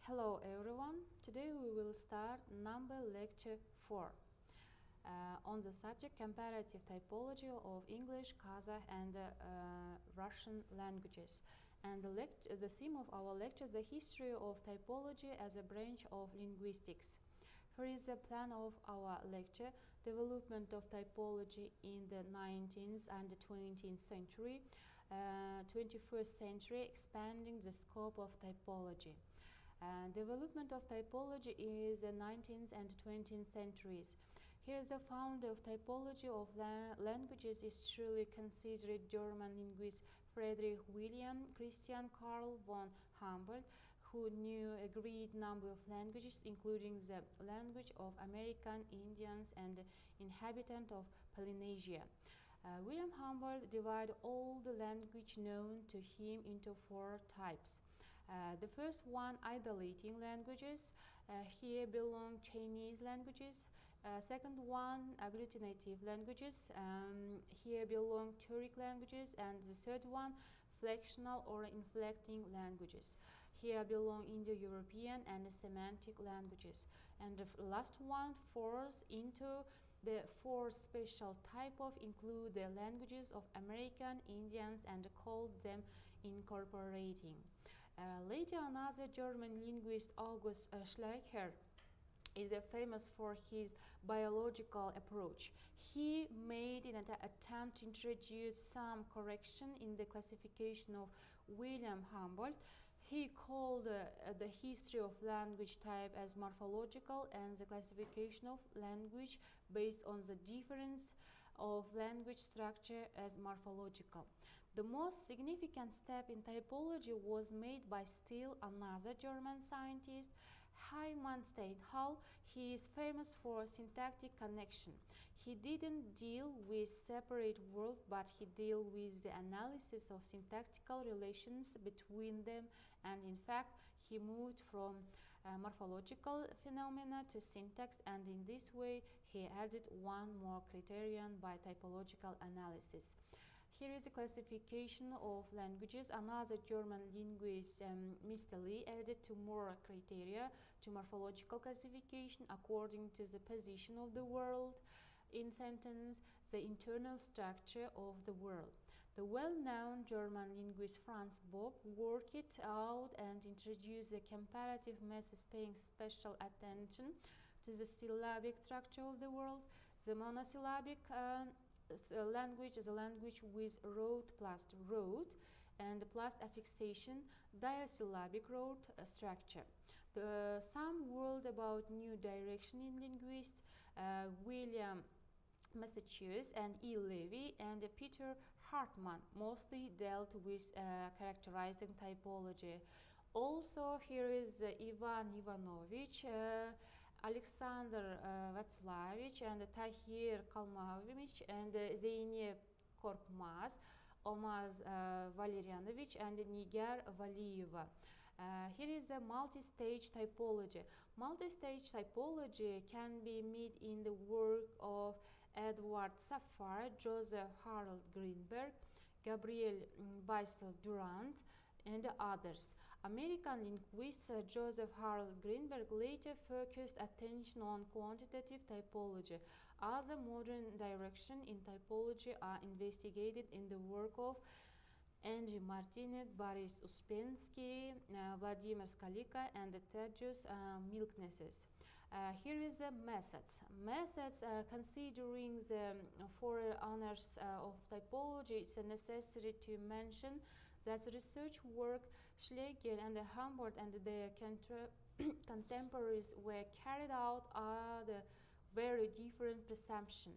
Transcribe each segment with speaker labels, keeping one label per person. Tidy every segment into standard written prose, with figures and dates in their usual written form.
Speaker 1: Hello everyone, today we will start number lecture 4 on the subject comparative typology of English, Kazakh and Russian languages. And the theme of our lecture is the history of typology as a branch of linguistics. Here is the plan of our lecture: development of typology in the 19th and 20th century, 21st century, expanding the scope of typology. Development of typology is the 19th and 20th centuries. Here is the founder of typology of languages is truly considered German linguist Friedrich Wilhelm Christian Karl von Humboldt, who knew a great number of languages, including the language of American Indians and inhabitants of Polynesia. William Humboldt divided all the language known to him into 4 types. The first one, idolating languages. Here belong Chinese languages. Second one, agglutinative languages. Here belong Turkic languages. And the third one, flexional or inflecting languages. Here belong Indo-European and Semantic languages. And the last one falls into the 4th special type of include the languages of American Indians and called them incorporating. Later, another German linguist, August Schleicher, is famous for his biological approach. He made an attempt to introduce some correction in the classification of William Humboldt. He called the history of language type as morphological and the classification of language based on the difference of language structure as morphological. The most significant step in typology was made by still another German scientist, Heimann Steinhall. He is famous for syntactic connection. He didn't deal with separate words, but he dealt with the analysis of syntactical relations between them, and in fact he moved from morphological phenomena to syntax, and in this way he added one more criterion by typological analysis. Here is a classification of languages. Another German linguist, Mr. Lee, added 2 more criteria to morphological classification according to the position of the word in sentence, the internal structure of the word. The well-known German linguist Franz Bopp worked it out and introduced the comparative methods paying special attention to the syllabic structure of the word. The monosyllabic language is a language with root plus root and plus affixation, diasyllabic root structure. Some word about new direction in linguistics, William Massachusetts and E. Levy and Peter Hartmann mostly dealt with characterizing typology. Also, here is Ivan Ivanovich, Alexander Václavich and Tahir Kalmanovich and Zeynep Korkmaz, Omaz Valerianovich and Nigar Valiyeva. Here is the multi-stage typology. Multi-stage typology can be made in the work of Edward Safar, Joseph Harold Greenberg, Gabriel Bissell-Durand, and others. American linguist Joseph Harold Greenberg later focused attention on quantitative typology. Other modern directions in typology are investigated in the work of Angie Martinet, Boris Uspensky, Vladimir Skalika, and Tadeusz Milkneses. Here is the methods. Methods, considering the 4 honors of typology, it's necessary to mention that the research work Schlegel and Humboldt and their contemporaries were carried out are the very different presumption.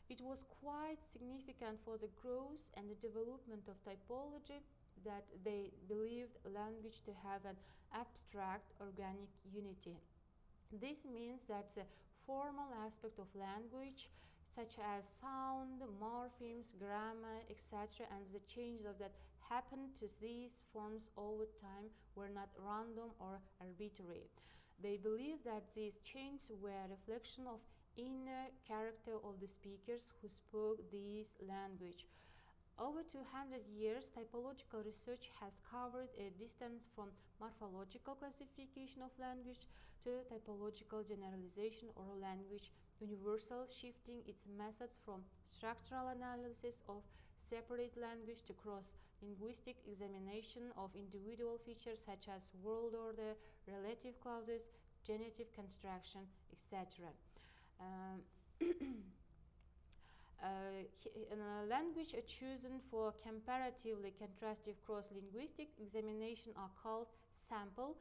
Speaker 1: It was quite significant for the growth and the development of typology that they believed language to have an abstract organic unity. This means that the formal aspect of language, such as sound, morphemes, grammar, etc., and the changes of that happened to these forms over time were not random or arbitrary. They believed that these changes were a reflection of inner character of the speakers who spoke this language. Over 200 years, typological research has covered a distance from morphological classification of language to typological generalization or language universal, shifting its methods from structural analysis of separate language to cross-linguistic examination of individual features such as word order, relative clauses, genitive construction, etc. Language chosen for comparatively contrastive cross-linguistic examination are called sample,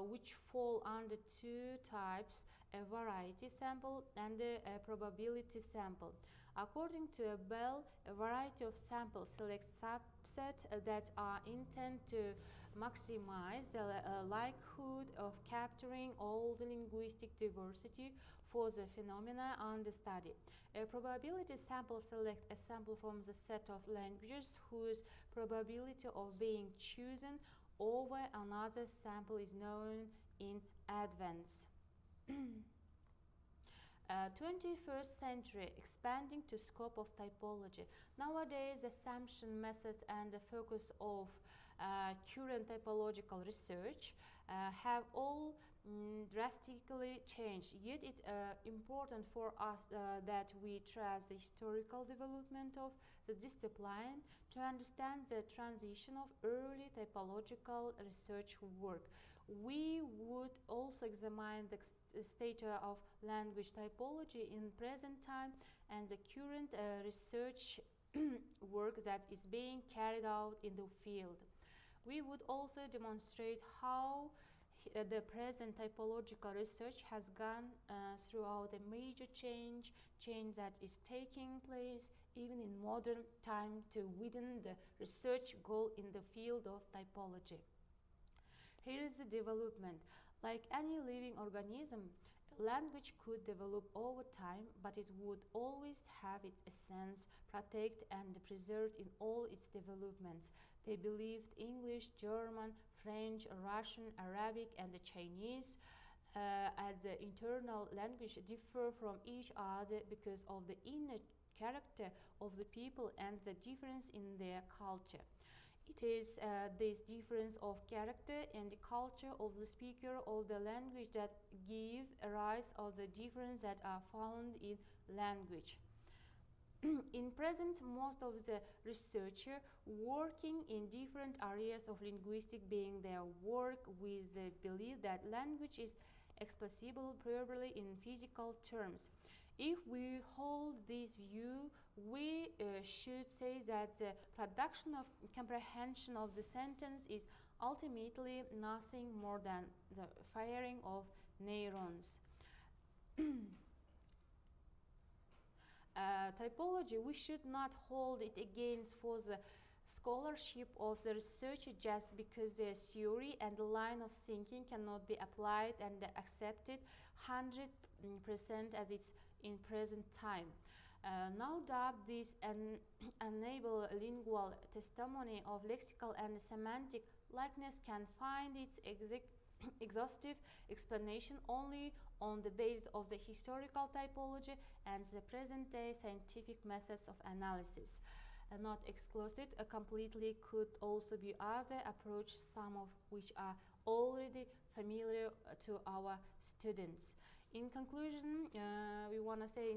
Speaker 1: which fall under two types, a variety sample and a probability sample. According to Bell, a variety of samples select subsets that are intended to maximize the likelihood of capturing all the linguistic diversity for the phenomena under study. A probability sample selects a sample from the set of languages whose probability of being chosen over another sample is known in advance. 21st century, expanding to scope of typology. Nowadays, assumption methods and the focus of current typological research have all drastically changed. Yet it's important for us that we trace the historical development of the discipline to understand the transition of early typological research work. We would also examine the state of language typology in present time and the current research work that is being carried out in the field. We would also demonstrate how the present typological research has gone throughout a major change that is taking place even in modern time to widen the research goal in the field of typology. Here is the development. Like any living organism, a language could develop over time, but it would always have its essence protected and preserved in all its developments. They believed English, German, French, Russian, Arabic, and the Chinese as the internal language differ from each other because of the inner character of the people and the difference in their culture. It is this difference of character and the culture of the speaker of the language that give rise to the differences that are found in language. In present, most of the researchers working in different areas of linguistics being their work with the belief that language is expressible purely in physical terms. If we hold this view, we should say that the production of comprehension of the sentence is ultimately nothing more than the firing of neurons. Typology, we should not hold it against for the scholarship of the researcher just because their theory and the line of thinking cannot be applied and accepted 100% as it's in present time. No doubt this enable lingual testimony of lexical and semantic likeness can find its exhaustive explanation only on the basis of the historical typology and the present-day scientific methods of analysis. Not excluded completely could also be other approaches, some of which are already familiar to our students. In conclusion, we want to say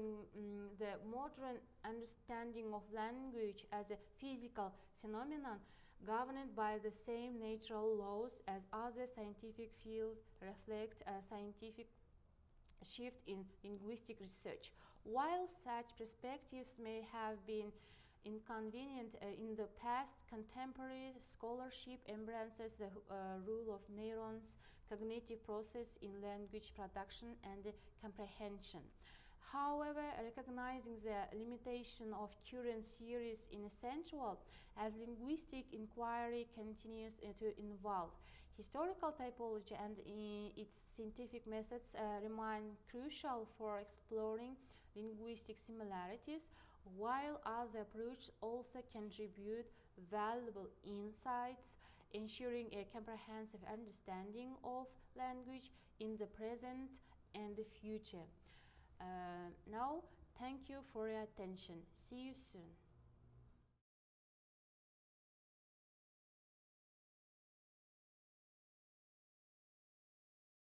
Speaker 1: the modern understanding of language as a physical phenomenon governed by the same natural laws as other scientific fields reflect a scientific shift in linguistic research. While such perspectives may have been inconvenient in the past, contemporary scholarship embraces the rule of neurons, cognitive process in language production and comprehension. However, recognizing the limitation of current theories is essential as linguistic inquiry continues to evolve. Historical typology and its scientific methods remain crucial for exploring linguistic similarities, while other approaches also contribute valuable insights, ensuring a comprehensive understanding of language in the present and the future. Now, thank you for your attention. See you soon.